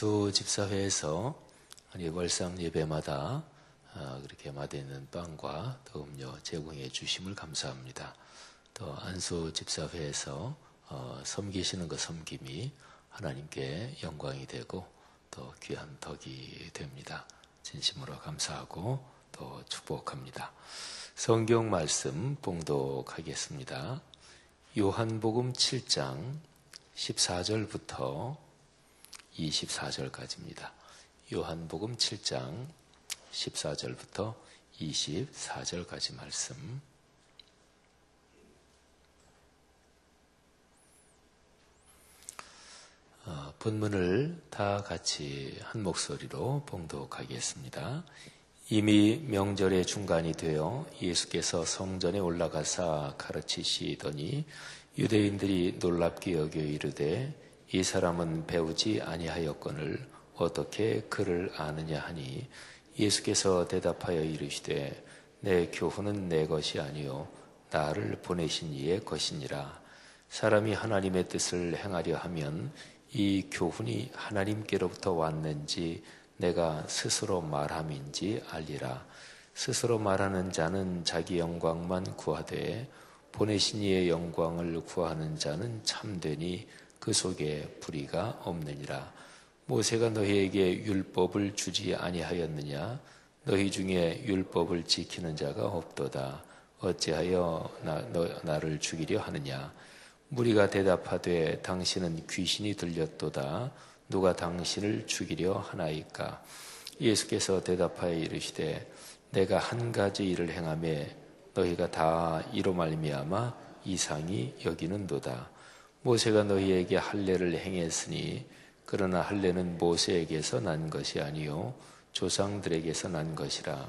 안소 집사회에서 월상 예배마다 그렇게 마다있는 빵과 또 음료 제공해 주심을 감사합니다. 또 안소 집사회에서 섬기시는 그 섬김이 하나님께 영광이 되고 또 귀한 덕이 됩니다. 진심으로 감사하고 또 축복합니다. 성경 말씀 봉독하겠습니다. 요한복음 7장 14절부터 24절까지입니다. 요한복음 7장 14절부터 24절까지 말씀. 본문을 다 같이 한 목소리로 봉독하겠습니다. 이미 명절의 중간이 되어 예수께서 성전에 올라가사 가르치시더니 유대인들이 놀랍게 여겨 이르되 이 사람은 배우지 아니하였거늘 어떻게 그를 아느냐 하니 예수께서 대답하여 이르시되 내 교훈은 내 것이 아니요 나를 보내신 이의 것이니라. 사람이 하나님의 뜻을 행하려 하면 이 교훈이 하나님께로부터 왔는지 내가 스스로 말함인지 알리라. 스스로 말하는 자는 자기 영광만 구하되 보내신 이의 영광을 구하는 자는 참되니 그 속에 불의가 없느니라. 모세가 너희에게 율법을 주지 아니하였느냐? 너희 중에 율법을 지키는 자가 없도다. 어찌하여 나를 죽이려 하느냐? 무리가 대답하되 당신은 귀신이 들렸도다. 누가 당신을 죽이려 하나이까? 예수께서 대답하여 이르시되 내가 한 가지 일을 행하매 너희가 다 이로 말미암아 이상히 여기는도다. 모세가 너희에게 할례를 행했으니 그러나 할례는 모세에게서 난 것이 아니요 조상들에게서 난 것이라.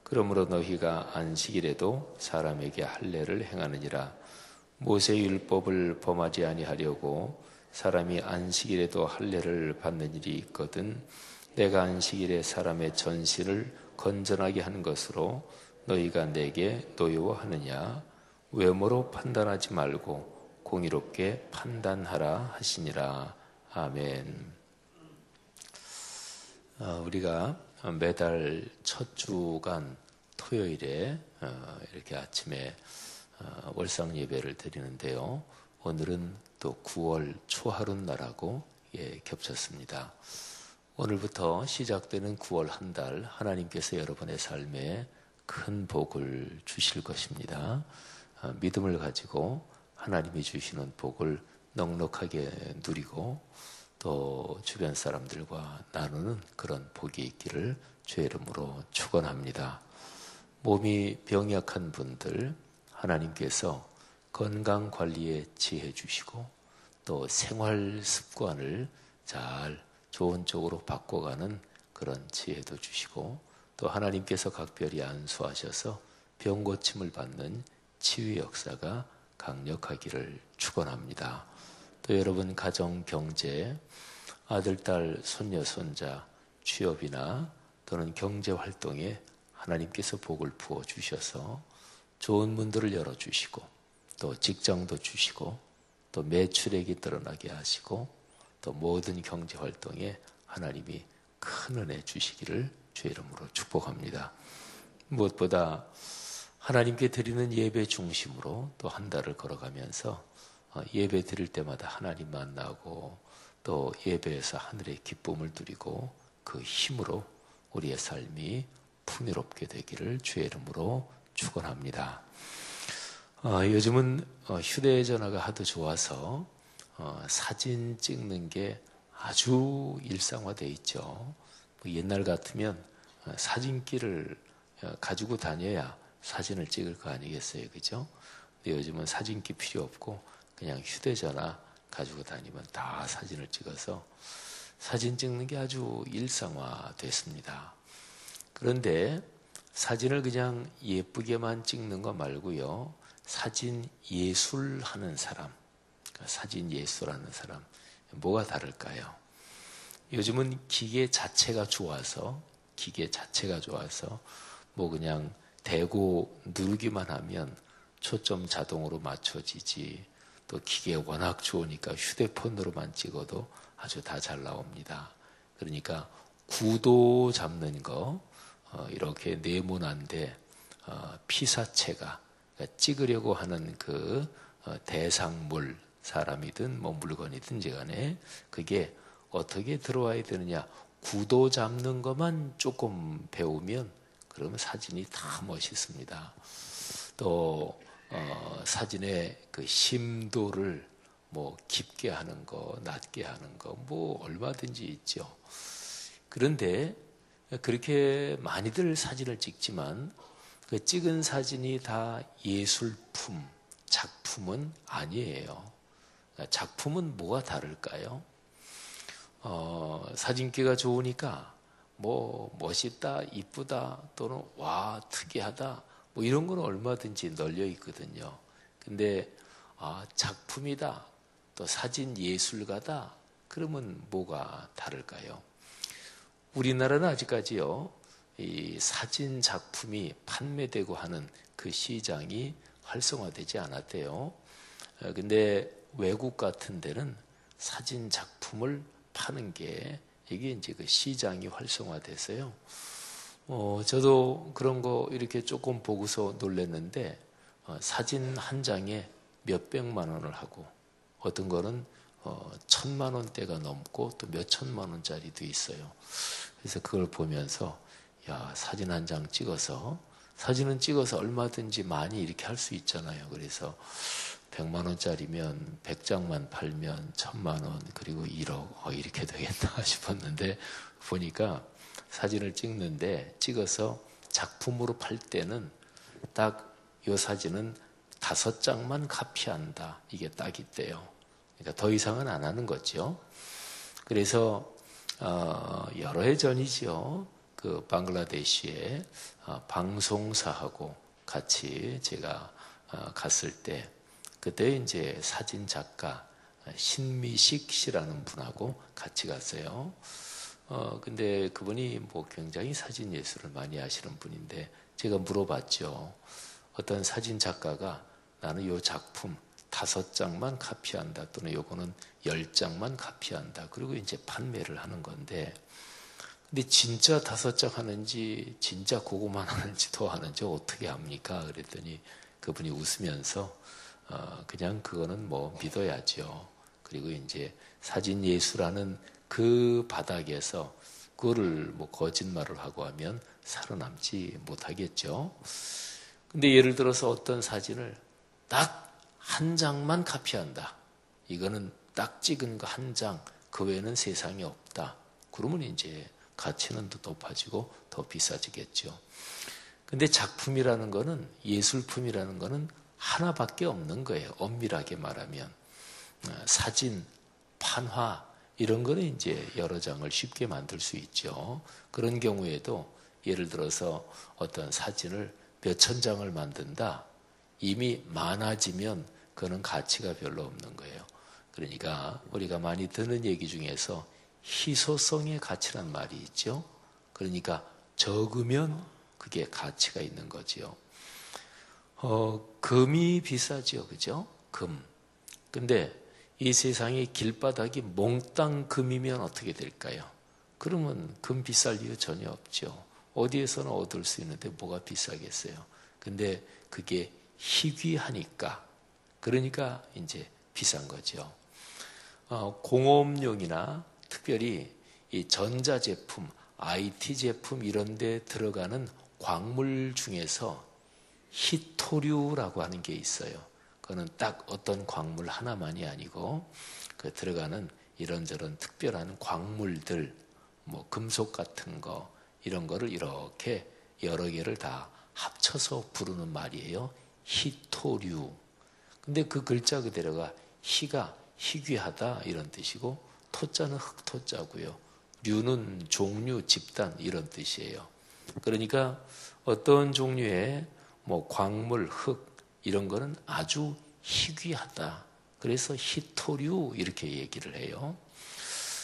그러므로 너희가 안식일에도 사람에게 할례를 행하느니라. 모세의 율법을 범하지 아니하려고 사람이 안식일에도 할례를 받는 일이 있거든 내가 안식일에 사람의 전신을 건전하게 하는 것으로 너희가 내게 노여워하느냐? 외모로 판단하지 말고 공의롭게 판단하라 하시니라. 아멘. 우리가 매달 첫 주간 토요일에 이렇게 아침에 월상 예배를 드리는데요. 오늘은 또 9월 초하룻날하고 겹쳤습니다. 오늘부터 시작되는 9월 한 달 하나님께서 여러분의 삶에 큰 복을 주실 것입니다. 믿음을 가지고 하나님이 주시는 복을 넉넉하게 누리고 또 주변 사람들과 나누는 그런 복이 있기를 주의 이름으로 축원합니다. 몸이 병약한 분들 하나님께서 건강 관리에 지혜 주시고 또 생활 습관을 잘 좋은 쪽으로 바꿔가는 그런 지혜도 주시고 또 하나님께서 각별히 안수하셔서 병 고침을 받는 치유 역사가 강력하기를 축원합니다. 또 여러분 가정, 경제, 아들, 딸, 손녀, 손자, 취업이나 또는 경제 활동에 하나님께서 복을 부어 주셔서 좋은 문들을 열어주시고 또 직장도 주시고 또 매출액이 드러나게 하시고 또 모든 경제 활동에 하나님이 큰 은혜 주시기를 주의 이름으로 축복합니다. 무엇보다 하나님께 드리는 예배 중심으로 또 한 달을 걸어가면서 예배 드릴 때마다 하나님 만나고 또 예배에서 하늘의 기쁨을 누리고 그 힘으로 우리의 삶이 풍요롭게 되기를 주의 이름으로 축원합니다. 요즘은 휴대전화가 하도 좋아서 사진 찍는 게 아주 일상화되어 있죠. 옛날 같으면 사진기를 가지고 다녀야 사진을 찍을 거 아니겠어요, 그죠? 근데 요즘은 사진기 필요 없고 그냥 휴대전화 가지고 다니면 다 사진을 찍어서 사진 찍는 게 아주 일상화됐습니다. 그런데 사진을 그냥 예쁘게만 찍는 거 말고요, 사진 예술하는 사람, 사진 예술하는 사람, 뭐가 다를까요? 요즘은 기계 자체가 좋아서 뭐 그냥 대고 누르기만 하면 초점 자동으로 맞춰지지, 또 기계 워낙 좋으니까 휴대폰으로만 찍어도 아주 다 잘 나옵니다. 그러니까 구도 잡는 거, 이렇게 네모난데 피사체가 그러니까 찍으려고 하는 그 대상물, 사람이든 뭐 물건이든지 간에 그게 어떻게 들어와야 되느냐, 구도 잡는 것만 조금 배우면 그러면 사진이 다 멋있습니다. 또 사진의 그 심도를 뭐 깊게 하는 거, 낮게 하는 거, 뭐 얼마든지 있죠. 그런데 그렇게 많이들 사진을 찍지만 그 찍은 사진이 다 예술품, 작품은 아니에요. 작품은 뭐가 다를까요? 사진기가 좋으니까 뭐 멋있다, 이쁘다, 또는 와 특이하다, 뭐 이런 건 얼마든지 널려 있거든요. 근데 작품이다, 또 사진 예술가다, 그러면 뭐가 다를까요? 우리나라는 아직까지요, 이 사진 작품이 판매되고 하는 그 시장이 활성화되지 않았대요. 근데 외국 같은 데는 사진 작품을 파는 게 이게 이제 그 시장이 활성화돼서요. 저도 그런 거 이렇게 조금 보고서 놀랐는데 사진 한 장에 몇백만 원을 하고 어떤 거는 1,000만 원대가 넘고 또 몇천만 원짜리도 있어요. 그래서 그걸 보면서 야, 사진 한 장 찍어서 사진은 찍어서 얼마든지 많이 이렇게 할 수 있잖아요. 그래서 100만 원짜리면 100장만 팔면 1,000만 원, 그리고 1억, 이렇게 되겠다 싶었는데 보니까 사진을 찍어서 작품으로 팔 때는 딱 이 사진은 5장만 카피한다, 이게 딱 있대요. 그러니까 더 이상은 안 하는 거죠. 그래서 여러 해 전이죠. 그 방글라데시에 방송사하고 같이 제가 갔을 때 그때 이제 사진 작가 신미식 씨라는 분하고 같이 갔어요. 근데 그분이 뭐 굉장히 사진 예술을 많이 하시는 분인데 제가 물어봤죠. 어떤 사진 작가가 나는 요 작품 5장만 카피한다, 또는 요거는 10장만 카피한다, 그리고 이제 판매를 하는 건데, 근데 진짜 5장 하는지 진짜 그거만 하는지 더 하는지 어떻게 합니까? 그랬더니 그분이 웃으면서 그냥 그거는 뭐 믿어야죠. 그리고 이제 사진 예술하는 그 바닥에서 그거를 뭐 거짓말을 하고 하면 살아남지 못하겠죠. 근데 예를 들어서 어떤 사진을 딱 한 장만 카피한다, 이거는 딱 찍은 거 한 장, 그 외에는 세상에 없다, 그러면 이제 가치는 더 높아지고 더 비싸지겠죠. 근데 작품이라는 거는, 예술품이라는 거는 하나밖에 없는 거예요. 엄밀하게 말하면 사진, 판화 이런 거는 이제 여러 장을 쉽게 만들 수 있죠. 그런 경우에도 예를 들어서 어떤 사진을 몇천 장을 만든다, 이미 많아지면 그거는 가치가 별로 없는 거예요. 그러니까 우리가 많이 듣는 얘기 중에서 희소성의 가치란 말이 있죠. 그러니까 적으면 그게 가치가 있는 거지요. 금이 비싸죠, 그죠? 금. 근데 이 세상의 길바닥이 몽땅 금이면 어떻게 될까요? 그러면 금 비쌀 이유 전혀 없죠. 어디에서나 얻을 수 있는데 뭐가 비싸겠어요? 근데 그게 희귀하니까, 그러니까 이제 비싼 거죠. 공업용이나 특별히 이 전자제품, IT 제품 이런 데 들어가는 광물 중에서 희토류라고 하는 게 있어요. 그거는 딱 어떤 광물 하나만이 아니고 그 들어가는 이런저런 특별한 광물들, 뭐 금속 같은 거, 이런 거를 이렇게 여러 개를 다 합쳐서 부르는 말이에요. 희토류. 근데 그 글자 그대로가 희가 희귀하다 이런 뜻이고, 토자는 흑토자고요. 류는 종류, 집단 이런 뜻이에요. 그러니까 어떤 종류의 뭐 광물, 흙 이런 거는 아주 희귀하다. 그래서 희토류 이렇게 얘기를 해요.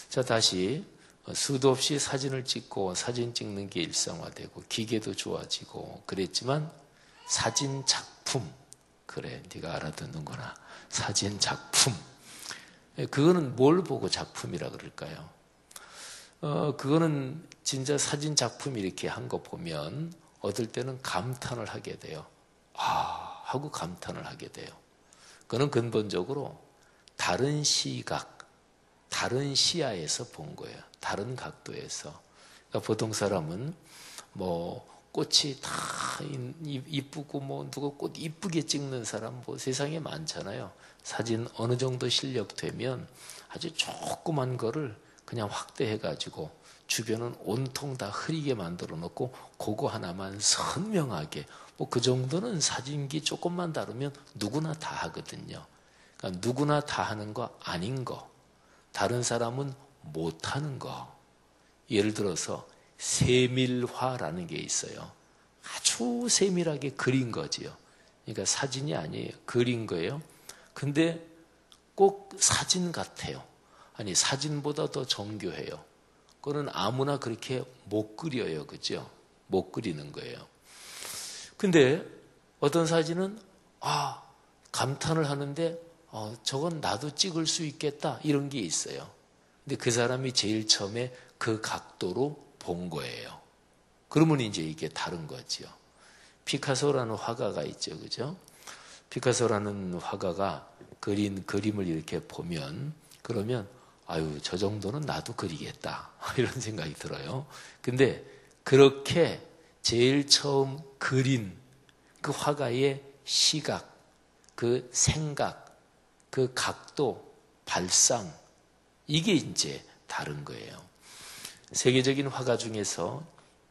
자, 다시 수도 없이 사진을 찍고 사진 찍는 게 일상화되고 기계도 좋아지고 그랬지만 사진 작품, 그래 네가 알아듣는구나. 사진 작품, 그거는 뭘 보고 작품이라 그럴까요? 그거는 진짜 사진 작품 이렇게 한 거 보면 어떨 때는 감탄을 하게 돼요. 아, 하고 감탄을 하게 돼요. 그거는 근본적으로 다른 시각, 다른 시야에서 본 거예요. 다른 각도에서. 그러니까 보통 사람은 뭐 꽃이 다 이쁘고 뭐 누가 꽃 이쁘게 찍는 사람 뭐 세상에 많잖아요. 사진 어느 정도 실력되면 아주 조그만 거를 그냥 확대해가지고 주변은 온통 다 흐리게 만들어 놓고 그거 하나만 선명하게 뭐 그 정도는 사진기 조금만 다루면 누구나 다 하거든요. 그러니까 누구나 다 하는 거 아닌 거, 다른 사람은 못하는 거. 예를 들어서 세밀화라는 게 있어요. 아주 세밀하게 그린 거지요. 그러니까 사진이 아니에요. 그린 거예요. 근데 꼭 사진 같아요. 아니 사진보다 더 정교해요. 그거는 아무나 그렇게 못 그려요. 그죠? 못 그리는 거예요. 근데 어떤 사진은 감탄을 하는데 저건 나도 찍을 수 있겠다 이런 게 있어요. 근데 그 사람이 제일 처음에 그 각도로 본 거예요. 그러면 이제 이게 다른 거죠. 피카소라는 화가가 있죠. 그죠? 피카소라는 화가가 그린 그림을 이렇게 보면 그러면 아유 저 정도는 나도 그리겠다 이런 생각이 들어요. 근데 그렇게 제일 처음 그린 그 화가의 시각, 그 생각, 그 각도, 발상 이게 이제 다른 거예요. 세계적인 화가 중에서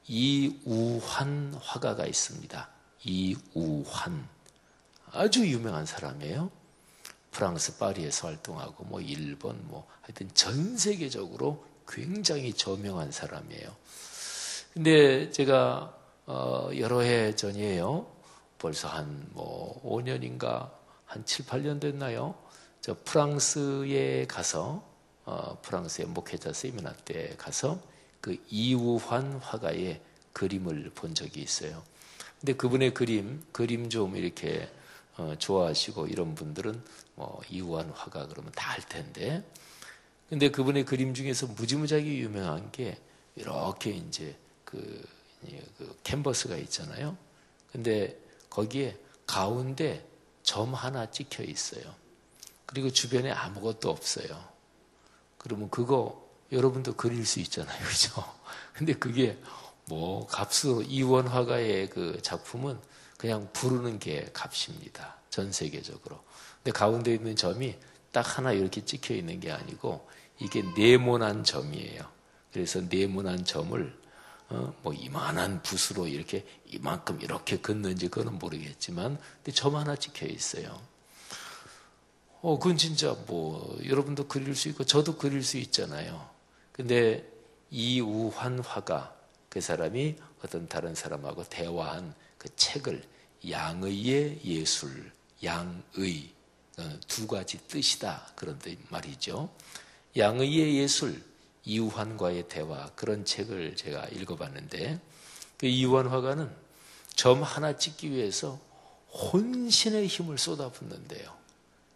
이우환 화가가 있습니다. 이우환 아주 유명한 사람이에요. 프랑스 파리에서 활동하고 뭐 일본 뭐 하여튼 전 세계적으로 굉장히 저명한 사람이에요. 근데 제가 여러 해 전이에요. 벌써 한 뭐 5년인가 한 7, 8년 됐나요? 저 프랑스에 가서 프랑스의 목회자 세미나 때 가서 그 이우환 화가의 그림을 본 적이 있어요. 근데 그분의 그림 좀 이렇게 좋아하시고 이런 분들은 뭐 이우환 화가 그러면 다 알 텐데. 근데 그분의 그림 중에서 무지무지하게 유명한 게 이렇게 이제 그 캔버스가 있잖아요. 근데 거기에 가운데 점 하나 찍혀 있어요. 그리고 주변에 아무것도 없어요. 그러면 그거 여러분도 그릴 수 있잖아요. 그죠? 근데 그게 뭐 값으로 이우환 화가의 그 작품은 그냥 부르는 게 값입니다. 전 세계적으로. 근데 가운데 있는 점이 딱 하나 이렇게 찍혀 있는 게 아니고 이게 네모난 점이에요. 그래서 네모난 점을 뭐 이만한 붓으로 이렇게 이만큼 이렇게 긋는지 그거는 모르겠지만 근데 점 하나 찍혀 있어요. 그건 진짜 뭐 여러분도 그릴 수 있고 저도 그릴 수 있잖아요. 근데 이우환 화가 그 사람이 어떤 다른 사람하고 대화한 그 책을 양의의 예술, 양의 두 가지 뜻이다 그런 말이죠. 양의의 예술, 이우환과의 대화 그런 책을 제가 읽어봤는데 그 이우환 화가는 점 하나 찍기 위해서 혼신의 힘을 쏟아붓는데요.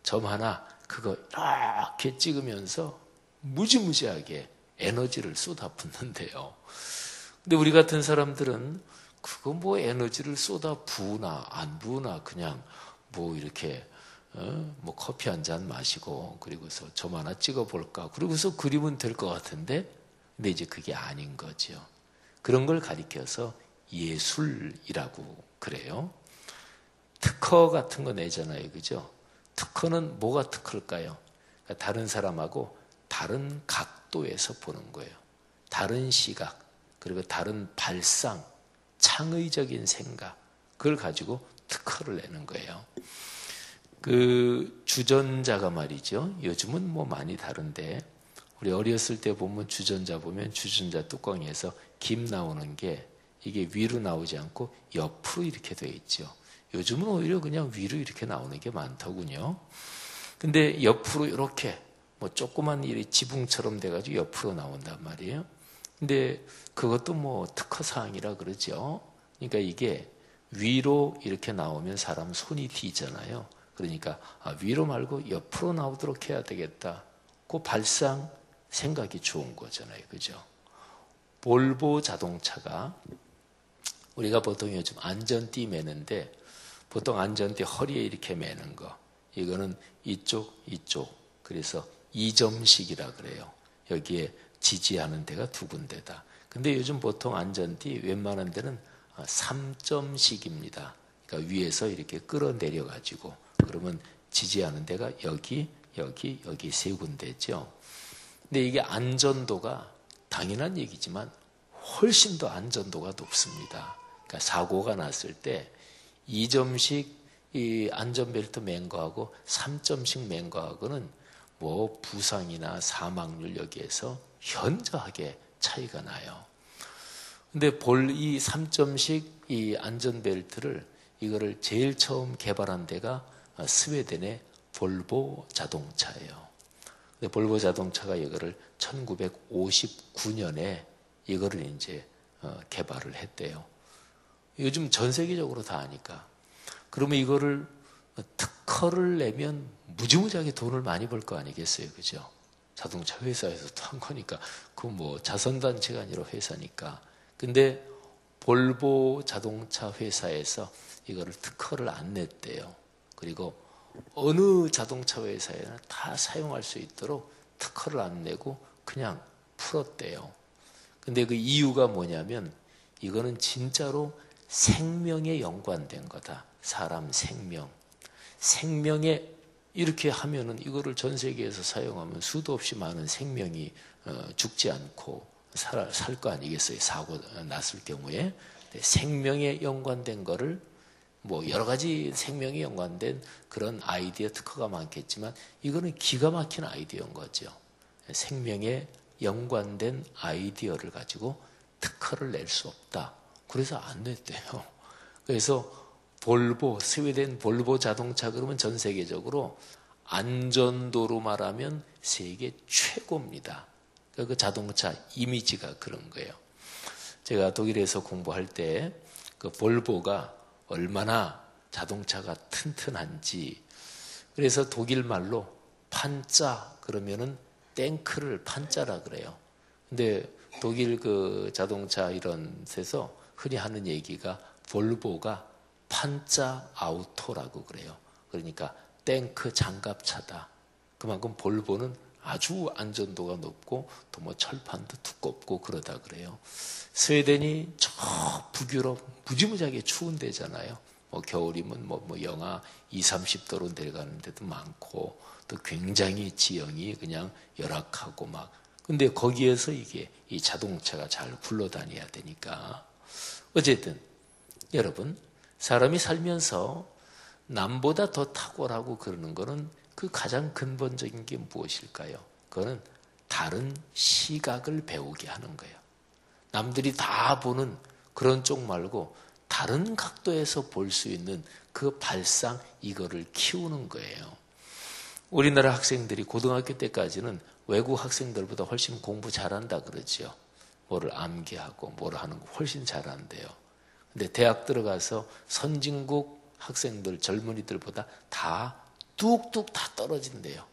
점 하나 그거 이렇게 찍으면서 무지무지하게 에너지를 쏟아붓는데요. 근데 우리 같은 사람들은 그거 뭐 에너지를 쏟아부으나 안 부으나 그냥 뭐 이렇게 뭐 커피 한 잔 마시고 그리고서 점 하나 찍어볼까 그리고서 그리면 될 것 같은데 근데 이제 그게 아닌 거죠. 그런 걸 가리켜서 예술이라고 그래요. 특허 같은 거 내잖아요. 그죠? 특허는 뭐가 특허일까요? 그러니까 다른 사람하고 다른 각도에서 보는 거예요. 다른 시각 그리고 다른 발상 창의적인 생각 그걸 가지고 특허를 내는 거예요. 그 주전자가 말이죠. 요즘은 뭐 많이 다른데 우리 어렸을 때 보면 주전자 보면 주전자 뚜껑에서 김 나오는 게 이게 위로 나오지 않고 옆으로 이렇게 되어 있죠. 요즘은 오히려 그냥 위로 이렇게 나오는 게 많더군요. 근데 옆으로 이렇게 뭐 조그만 이 지붕처럼 돼가지고 옆으로 나온단 말이에요. 근데 그것도 뭐 특허사항이라 그러죠. 그러니까 이게 위로 이렇게 나오면 사람 손이 뒤잖아요. 그러니까 위로 말고 옆으로 나오도록 해야 되겠다. 그 발상 생각이 좋은 거잖아요. 그죠? 볼보 자동차가 우리가 보통 요즘 안전띠 매는데 보통 안전띠 허리에 이렇게 매는 거 이거는 이쪽 그래서 2점씩이라 그래요. 여기에 지지하는 데가 두 군데다. 근데 요즘 보통 안전띠 웬만한 데는 3점씩입니다. 그러니까 위에서 이렇게 끌어내려 가지고 그러면 지지하는 데가 여기 세 군데죠. 근데 이게 안전도가 당연한 얘기지만 훨씬 더 안전도가 높습니다. 그러니까 사고가 났을 때 2점씩 이 안전벨트 맨 거하고 3점씩 맨 거하고는 뭐 부상이나 사망률 여기에서 현저하게 차이가 나요. 근데 이 3점씩 이 안전벨트를 이거를 제일 처음 개발한 데가 스웨덴의 볼보 자동차예요. 근데 볼보 자동차가 이거를 1959년에 이거를 이제 개발을 했대요. 요즘 전 세계적으로 다 하니까. 그러면 이거를 특허를 내면 무지무지하게 돈을 많이 벌 거 아니겠어요, 그죠? 자동차 회사에서 또 한 거니까 그건 뭐 자선단체가 아니라 회사니까. 근데 볼보 자동차 회사에서 이거를 특허를 안 냈대요. 그리고 어느 자동차 회사에나 다 사용할 수 있도록 특허를 안 내고 그냥 풀었대요. 근데 그 이유가 뭐냐면 이거는 진짜로 생명에 연관된 거다. 사람 생명. 생명에 이렇게 하면은 이거를 전 세계에서 사용하면 수도 없이 많은 생명이 죽지 않고 살 거 아니겠어요. 사고 났을 경우에. 생명에 연관된 거를 뭐 여러 가지 생명에 연관된 그런 아이디어 특허가 많겠지만 이거는 기가 막힌 아이디어인 거죠. 생명에 연관된 아이디어를 가지고 특허를 낼 수 없다. 그래서 안 냈대요. 그래서 스웨덴 볼보 자동차 그러면 전 세계적으로 안전도로 말하면 세계 최고입니다. 그 자동차 이미지가 그런 거예요. 제가 독일에서 공부할 때 그 볼보가 얼마나 자동차가 튼튼한지 그래서 독일 말로 판자 그러면은 탱크를 판자라 그래요. 근데 독일 그 자동차 이런 데서 흔히 하는 얘기가 볼보가 판자 아우토라고 그래요. 그러니까 탱크 장갑차다. 그만큼 볼보는 아주 안전도가 높고 또 뭐 철판도 두껍고 그러다 그래요. 스웨덴이 저 북유럽 무지무지하게 추운 데잖아요. 뭐 겨울이면 뭐 영하 20-30도로 내려가는 데도 많고 또 굉장히 지형이 그냥 열악하고 막 근데 거기에서 이게 이 자동차가 잘 굴러다녀야 되니까 어쨌든 여러분 사람이 살면서 남보다 더 탁월하고 그러는 거는 그 가장 근본적인 게 무엇일까요? 그거는 다른 시각을 배우게 하는 거예요. 남들이 다 보는 그런 쪽 말고 다른 각도에서 볼 수 있는 그 발상 이거를 키우는 거예요. 우리나라 학생들이 고등학교 때까지는 외국 학생들보다 훨씬 공부 잘한다 그러죠. 뭐를 암기하고 뭐를 하는 거 훨씬 잘한대요. 근데 대학 들어가서 선진국 학생들 젊은이들보다 다 뚝뚝 다 떨어진대요.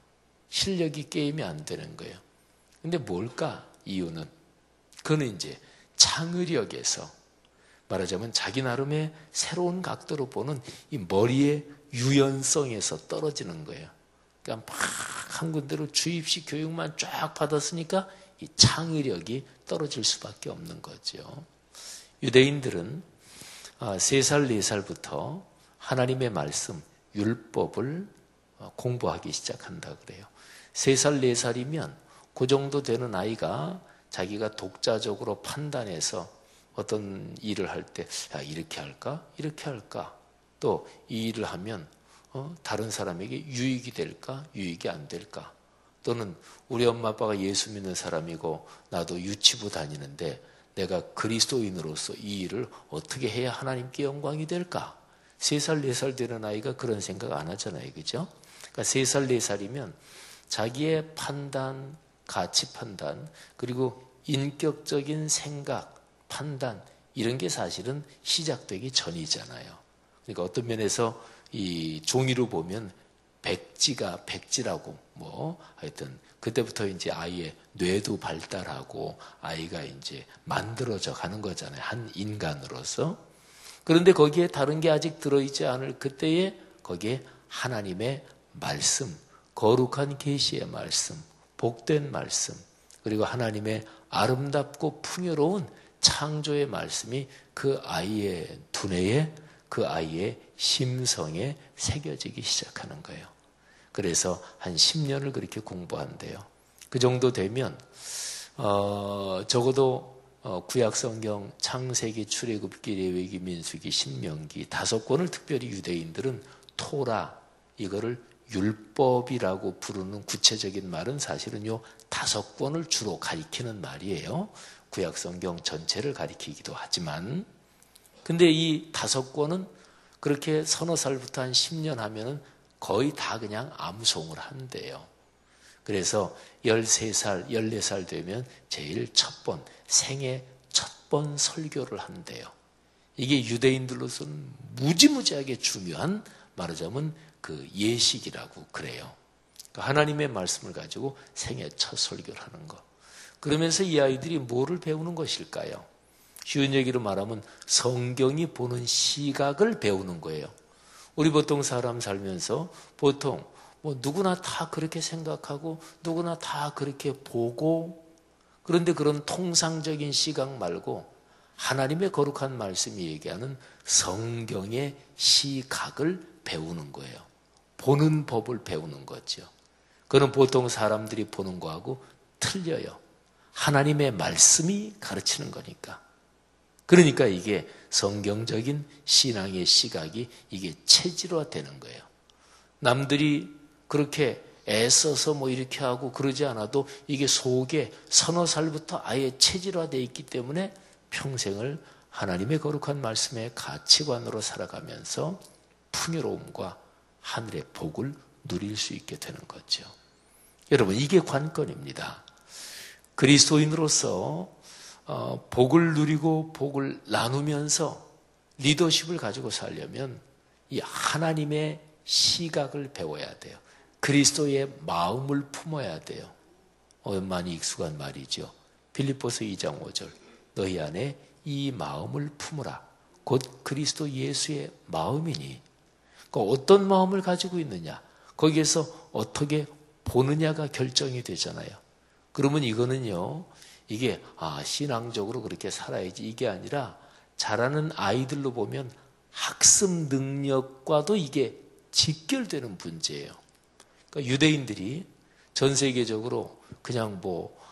실력이 게임이 안 되는 거예요. 근데 뭘까? 이유는 그는 이제 창의력에서 말하자면 자기 나름의 새로운 각도로 보는 이 머리의 유연성에서 떨어지는 거예요. 그러니까 막 한 군데로 주입식 교육만 쫙 받았으니까 이 창의력이 떨어질 수밖에 없는 거죠. 유대인들은 3살, 4살부터 하나님의 말씀, 율법을 공부하기 시작한다 그래요. 3살, 4살이면 그 정도 되는 아이가 자기가 독자적으로 판단해서 어떤 일을 할 때 이렇게 할까? 이렇게 할까? 또 이 일을 하면 다른 사람에게 유익이 될까? 유익이 안 될까? 또는 우리 엄마 아빠가 예수 믿는 사람이고 나도 유치부 다니는데 내가 그리스도인으로서 이 일을 어떻게 해야 하나님께 영광이 될까? 3살, 4살 되는 아이가 그런 생각 안 하잖아요. 그죠? 그러니까 3살, 4살이면 자기의 판단, 가치 판단, 그리고 인격적인 생각, 판단, 이런 게 사실은 시작되기 전이잖아요. 그러니까 어떤 면에서 이 종이로 보면 백지라고 하여튼 그때부터 이제 아이의 뇌도 발달하고 아이가 이제 만들어져 가는 거잖아요. 한 인간으로서. 그런데 거기에 다른 게 아직 들어있지 않을 그때에 거기에 하나님의 말씀, 거룩한 계시의 말씀, 복된 말씀, 그리고 하나님의 아름답고 풍요로운 창조의 말씀이 그 아이의 두뇌에, 그 아이의 심성에 새겨지기 시작하는 거예요. 그래서 한 10년을 그렇게 공부한대요. 그 정도 되면 적어도 구약성경 창세기, 출애굽기, 레위기, 민수기, 신명기 5권을 특별히 유대인들은 토라, 이거를 율법이라고 부르는 구체적인 말은 사실은 요 5권을 주로 가리키는 말이에요. 구약성경 전체를 가리키기도 하지만, 근데 이 5권은 그렇게 서너 살부터 한 10년 하면은 거의 다 그냥 암송을 한대요. 그래서 13살, 14살 되면 제일 생애 첫 번 설교를 한대요. 이게 유대인들로서는 무지무지하게 중요한, 말하자면 그 예식이라고 그래요. 그러니까 하나님의 말씀을 가지고 생애 첫 설교를 하는 거. 그러면서 이 아이들이 뭐를 배우는 것일까요? 쉬운 얘기로 말하면 성경이 보는 시각을 배우는 거예요. 우리 보통 사람 살면서 보통 누구나 다 그렇게 생각하고 누구나 다 그렇게 보고, 그런데 그런 통상적인 시각 말고 하나님의 거룩한 말씀이 얘기하는 성경의 시각을 배우는 거예요. 보는 법을 배우는 거죠. 그건 보통 사람들이 보는 거하고 틀려요. 하나님의 말씀이 가르치는 거니까. 그러니까 이게 성경적인 신앙의 시각이 이게 체질화되는 거예요. 남들이 그렇게 애써서 이렇게 하고 그러지 않아도 이게 속에 서너 살부터 아예 체질화되어 있기 때문에 평생을 하나님의 거룩한 말씀의 가치관으로 살아가면서 풍요로움과 하늘의 복을 누릴 수 있게 되는 거죠. 여러분, 이게 관건입니다. 그리스도인으로서 복을 누리고 복을 나누면서 리더십을 가지고 살려면 이 하나님의 시각을 배워야 돼요. 그리스도의 마음을 품어야 돼요. 많이 익숙한 말이죠. 빌립보서 2장 5절. 너희 안에 이 마음을 품으라. 곧 그리스도 예수의 마음이니. 그러니까 어떤 마음을 가지고 있느냐, 거기에서 어떻게 보느냐가 결정이 되잖아요. 그러면 이거는요, 이게 신앙적으로 그렇게 살아야지, 이게 아니라 자라는 아이들로 보면 학습 능력과도 이게 직결되는 문제예요. 그러니까 유대인들이 전 세계적으로 그냥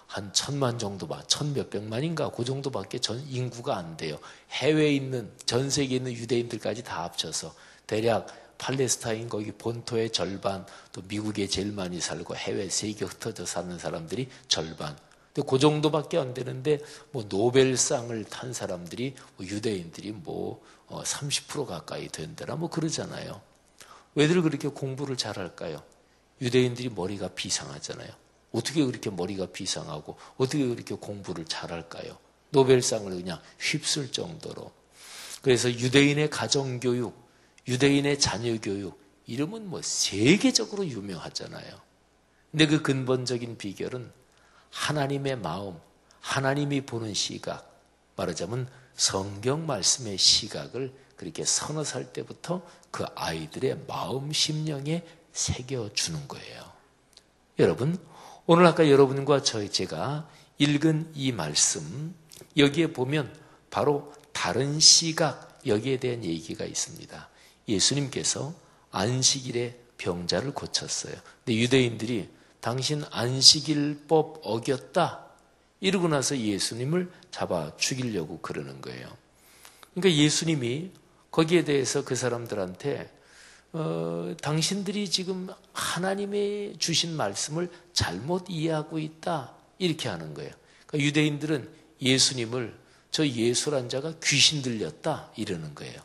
한 1000만 정도, 1000몇백만인가 그 정도밖에 전 인구가 안 돼요. 해외에 있는, 전 세계에 있는 유대인들까지 다 합쳐서 대략 팔레스타인 거기 본토의 절반, 또 미국에 제일 많이 살고 해외 세계 흩어져 사는 사람들이 절반. 근데 그 정도밖에 안 되는데 노벨상을 탄 사람들이 유대인들이 30% 가까이 된다나 그러잖아요. 왜들 그렇게 공부를 잘할까요? 유대인들이 머리가 비상하잖아요. 어떻게 그렇게 머리가 비상하고 어떻게 그렇게 공부를 잘할까요? 노벨상을 그냥 휩쓸 정도로. 그래서 유대인의 가정교육, 유대인의 자녀교육, 이름은 세계적으로 유명하잖아요. 근데 그 근본적인 비결은 하나님의 마음, 하나님이 보는 시각, 말하자면 성경 말씀의 시각을 그렇게 서너 살 때부터 그 아이들의 마음 심령에 새겨주는 거예요. 여러분, 오늘 아까 여러분과 제가 읽은 이 말씀, 여기에 보면 바로 다른 시각, 여기에 대한 얘기가 있습니다. 예수님께서 안식일에 병자를 고쳤어요. 근데 유대인들이 당신 안식일법 어겼다 이러고 나서 예수님을 잡아 죽이려고 그러는 거예요. 그러니까 예수님이 거기에 대해서 그 사람들한테 당신들이 지금 하나님의 주신 말씀을 잘못 이해하고 있다 이렇게 하는 거예요. 그러니까 유대인들은 예수님을 저 예수란 자가 귀신 들렸다 이러는 거예요.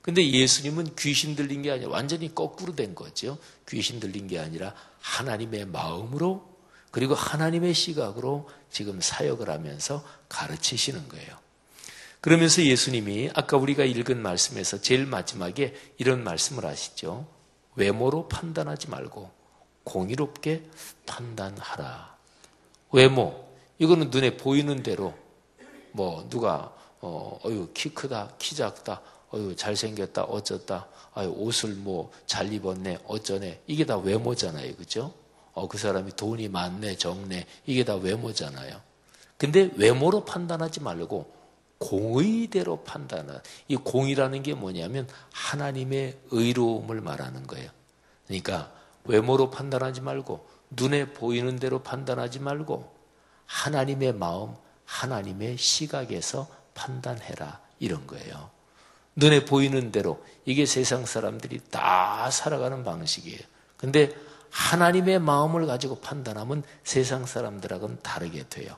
근데 예수님은 귀신 들린 게 아니라 완전히 거꾸로 된 거죠. 귀신 들린 게 아니라 하나님의 마음으로, 그리고 하나님의 시각으로 지금 사역을 하면서 가르치시는 거예요. 그러면서 예수님이 아까 우리가 읽은 말씀에서 제일 마지막에 이런 말씀을 하시죠. 외모로 판단하지 말고 공의롭게 판단하라. 외모, 이거는 눈에 보이는 대로 뭐 누가 어유 키 크다, 키 작다, 어유 잘생겼다, 어쩌다, 아유 옷을 뭐 잘 입었네, 어쩌네, 이게 다 외모잖아요, 그죠? 그 사람이 돈이 많네, 적네, 이게 다 외모잖아요. 근데 외모로 판단하지 말고 공의대로 판단하라. 이 공의라는 게 뭐냐면 하나님의 의로움을 말하는 거예요. 그러니까 외모로 판단하지 말고 눈에 보이는 대로 판단하지 말고 하나님의 마음, 하나님의 시각에서 판단해라, 이런 거예요. 눈에 보이는 대로, 이게 세상 사람들이 다 살아가는 방식이에요. 근데 하나님의 마음을 가지고 판단하면 세상 사람들하고는 다르게 돼요.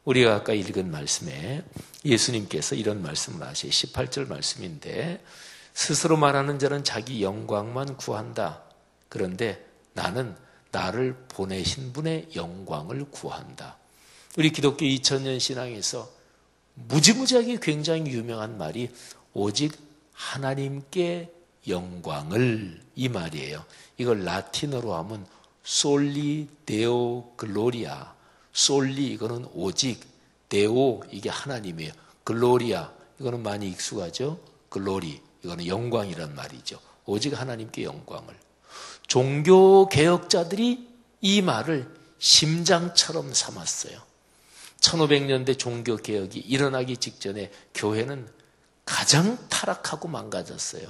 우리가 아까 읽은 말씀에 예수님께서 이런 말씀을 하세요. 18절 말씀인데, 스스로 말하는 자는 자기 영광만 구한다. 그런데 나는 나를 보내신 분의 영광을 구한다. 우리 기독교 2000년 신앙에서 무지무지하게 굉장히 유명한 말이 오직 하나님께 영광을, 이 말이에요. 이걸 라틴어로 하면 솔리 데오 글로리아. 솔리, 이거는 오직, 데오, 이게 하나님이에요. 글로리아, 이거는 많이 익숙하죠. 글로리, 이거는 영광이란 말이죠. 오직 하나님께 영광을. 종교 개혁자들이 이 말을 심장처럼 삼았어요. 1500년대 종교 개혁이 일어나기 직전에 교회는 가장 타락하고 망가졌어요.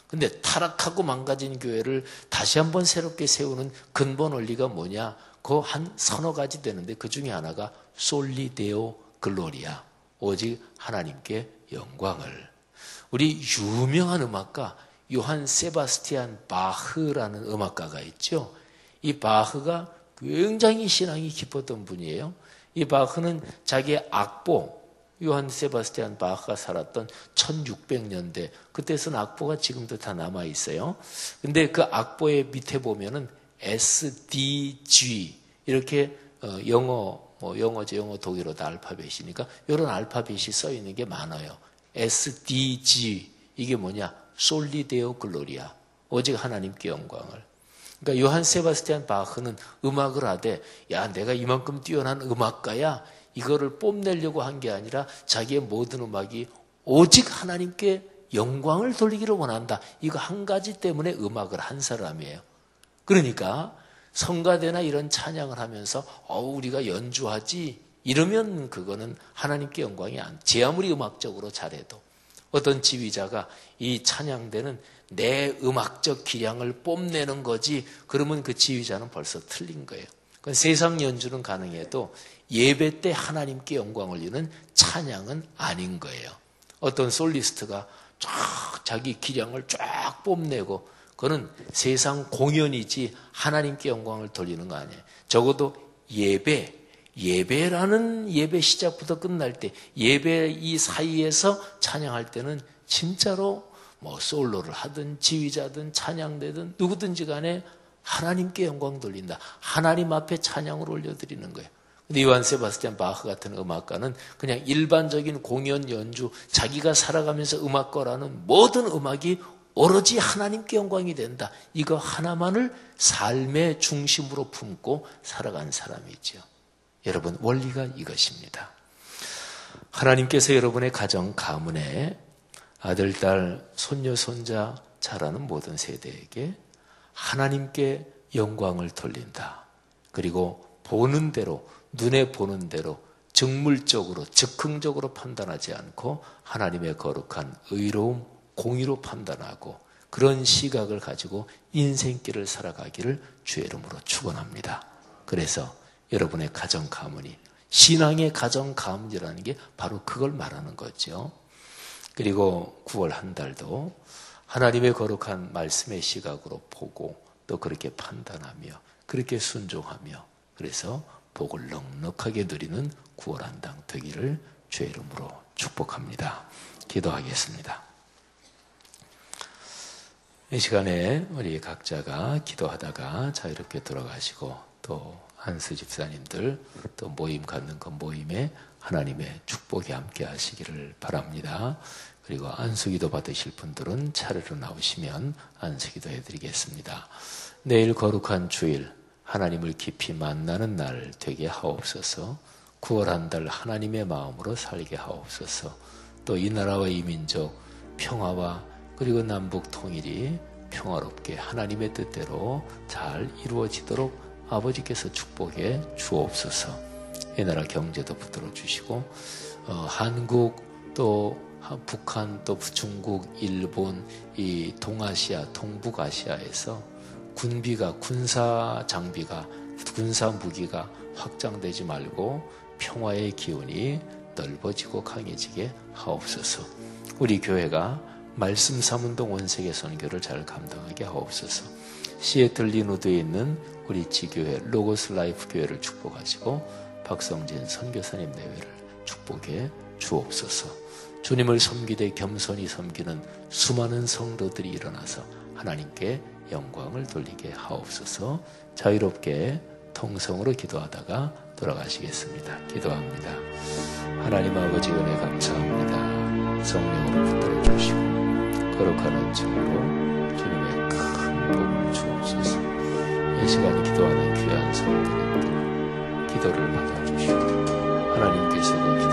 근데 타락하고 망가진 교회를 다시 한번 새롭게 세우는 근본 원리가 뭐냐? 그 한 서너 가지 되는데 그 중에 하나가 솔리 데오 글로리아, 오직 하나님께 영광을. 우리 유명한 음악가 요한 세바스티안 바흐라는 음악가가 있죠. 이 바흐가 굉장히 신앙이 깊었던 분이에요. 이 바흐는 자기의 악보, 요한 세바스티안 바흐가 살았던 1600년대, 그때 쓴 악보가 지금도 다 남아 있어요. 근데 그 악보의 밑에 보면은 SDG 이렇게 영어죠. 영어 독일어 다 알파벳이니까 이런 알파벳이 써 있는 게 많아요. SDG, 이게 뭐냐? 솔리데오 글로리아, 오직 하나님께 영광을. 그러니까 요한 세바스티안 바흐는 음악을 하되, 야, 내가 이만큼 뛰어난 음악가야, 이거를 뽐내려고 한 게 아니라 자기의 모든 음악이 오직 하나님께 영광을 돌리기를 원한다. 이거 한 가지 때문에 음악을 한 사람이에요. 그러니까 성가대나 이런 찬양을 하면서 우리가 연주하지, 이러면 그거는 하나님께 영광이 제 아무리 음악적으로 잘해도. 어떤 지휘자가 이 찬양대는 내 음악적 기량을 뽐내는 거지, 그러면 그 지휘자는 벌써 틀린 거예요. 그러니까 세상 연주는 가능해도 예배 때 하나님께 영광을 올리는 찬양은 아닌 거예요. 어떤 솔리스트가 쫙 자기 기량을 쫙 뽐내고, 그거는 세상 공연이지 하나님께 영광을 돌리는 거 아니에요. 적어도 예배라는 예배 시작부터 끝날 때, 예배 이 사이에서 찬양할 때는 진짜로 뭐 솔로를 하든 지휘자든 찬양대든 누구든지 간에 하나님께 영광 돌린다. 하나님 앞에 찬양을 올려드리는 거예요. 근데 요한 세바스티안 바흐 같은 음악가는 그냥 일반적인 공연 연주, 자기가 살아가면서 음악가라는 모든 음악이 오로지 하나님께 영광이 된다. 이거 하나만을 삶의 중심으로 품고 살아간 사람이죠. 여러분, 원리가 이것입니다. 하나님께서 여러분의 가정 가문에 아들, 딸, 손녀, 손자 자라는 모든 세대에게 하나님께 영광을 돌린다. 그리고 보는 대로, 눈에 보는 대로 즉물적으로, 즉흥적으로 판단하지 않고 하나님의 거룩한 의로움, 공의로 판단하고 그런 시각을 가지고 인생길을 살아가기를 주의 이름으로 축원합니다. 그래서 여러분의 가정 가문이, 신앙의 가정 가문이라는 게 바로 그걸 말하는 거죠. 그리고 9월 한 달도 하나님의 거룩한 말씀의 시각으로 보고 또 그렇게 판단하며 그렇게 순종하며, 그래서 복을 넉넉하게 누리는 9월 한 달 되기를 주의 이름으로 축복합니다. 기도하겠습니다. 이 시간에 우리 각자가 기도하다가 자유롭게 돌아가시고 또 안수 집사님들 또 모임 갖는 그 모임에 하나님의 축복이 함께 하시기를 바랍니다. 그리고 안수기도 받으실 분들은 차례로 나오시면 안수기도 해드리겠습니다. 내일 거룩한 주일 하나님을 깊이 만나는 날 되게 하옵소서. 9월 한 달 하나님의 마음으로 살게 하옵소서. 또 이 나라와 이 민족 평화와 그리고 남북 통일이 평화롭게 하나님의 뜻대로 잘 이루어지도록 아버지께서 축복해 주옵소서. 이 나라 경제도 붙들어 주시고 한국 또 북한 또 중국 일본 이 동아시아 동북아시아에서 군사 장비가 군사 무기가 확장되지 말고 평화의 기운이 넓어지고 강해지게 하옵소서. 우리 교회가 말씀 삼운동 원세계 선교를 잘 감당하게 하옵소서. 시애틀 리노드에 있는 우리 지교회 로고스 라이프 교회를 축복하시고 박성진 선교사님 내외를 축복해 주옵소서. 주님을 섬기되 겸손히 섬기는 수많은 성도들이 일어나서 하나님께 영광을 돌리게 하옵소서. 자유롭게 통성으로 기도하다가 돌아가시겠습니다. 기도합니다. 하나님 아버지 은혜 감사합니다. 성령으로 붙들어 주시고 거룩한 은총으로 주님의 큰 복을 주옵소서. 이 시간에 기도하는 귀한 성도님들 기도를 받아주시고 하나님께서도